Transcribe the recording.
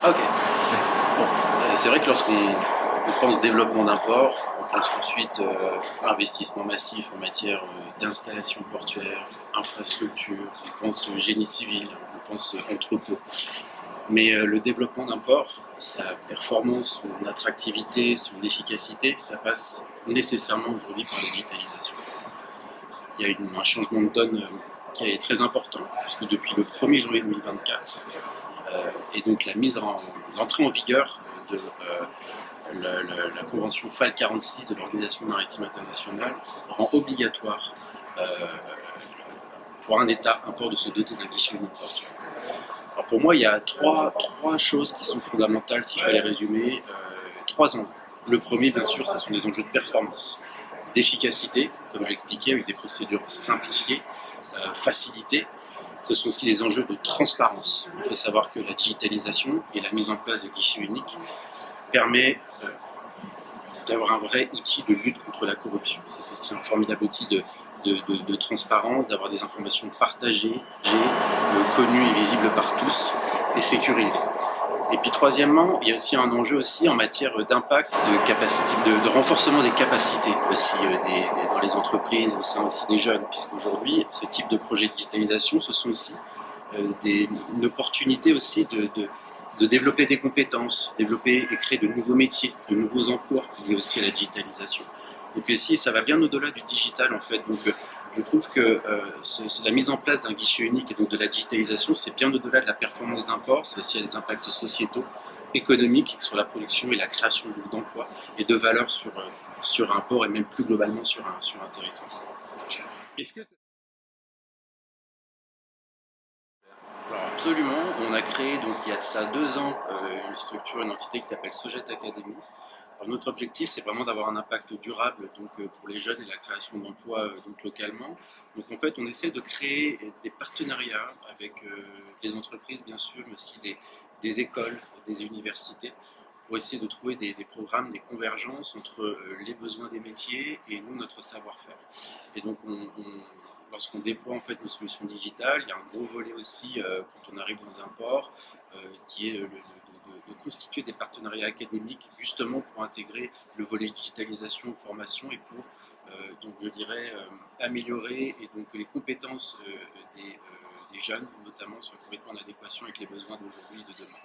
Ok. Bon, c'est vrai que lorsqu'on pense développement d'un port, on pense tout de suite investissement massif en matière d'installation portuaire, infrastructure, on pense génie civil, on pense entrepôt. Mais le développement d'un port, sa performance, son attractivité, son efficacité, ça passe nécessairement aujourd'hui par la digitalisation. Il y a un changement de donne qui est très important, puisque depuis le 1er janvier 2024, et donc l'entrée en vigueur de la convention FAL 46 de l'Organisation maritime internationale rend obligatoire euh, pour un État un port de se doter d'un guichet unique portuaire. Alors pour moi, il y a trois choses qui sont fondamentales, s'il fallait résumer, trois enjeux. Le premier, bien sûr, ce sont des enjeux de performance, d'efficacité, comme je l'ai expliqué, avec des procédures simplifiées, facilitées. Ce sont aussi les enjeux de transparence. Il faut savoir que la digitalisation et la mise en place de guichets uniques permet d'avoir un vrai outil de lutte contre la corruption. C'est aussi un formidable outil de transparence, d'avoir des informations partagées, connues et visibles par tous et sécurisées. Et puis troisièmement, il y a aussi un enjeu aussi en matière d'impact, de capacité, de renforcement des capacités aussi dans les entreprises, au sein aussi des jeunes, puisqu'aujourd'hui, ce type de projet de digitalisation, ce sont aussi une opportunité aussi de développer des compétences, développer et créer de nouveaux métiers, de nouveaux emplois liés aussi à la digitalisation. Donc ici, ça va bien au-delà du digital en fait. Donc je trouve que la mise en place d'un guichet unique et donc de la digitalisation, c'est bien au-delà de la performance d'un port, c'est aussi des impacts sociétaux, économiques sur la production et la création d'emplois et de valeur sur un port et même plus globalement sur un territoire. Est-ce que Alors absolument, on a créé donc il y a de ça 2 ans une structure, une entité qui s'appelle Sojet Academy. Alors, notre objectif c'est vraiment d'avoir un impact durable donc, pour les jeunes et la création d'emplois donc, localement. Donc en fait on essaie de créer des partenariats avec les entreprises bien sûr, mais aussi des écoles, des universités pour essayer de trouver des programmes, des convergences entre les besoins des métiers et nous, notre savoir-faire. Et donc, lorsqu'on déploie en fait nos solutions digitales, il y a un gros volet aussi quand on arrive dans un port qui est de constituer des partenariats académiques justement pour intégrer le volet digitalisation, formation et pour donc je dirais améliorer et donc les compétences des jeunes notamment soient complètement en adéquation avec les besoins d'aujourd'hui et de demain.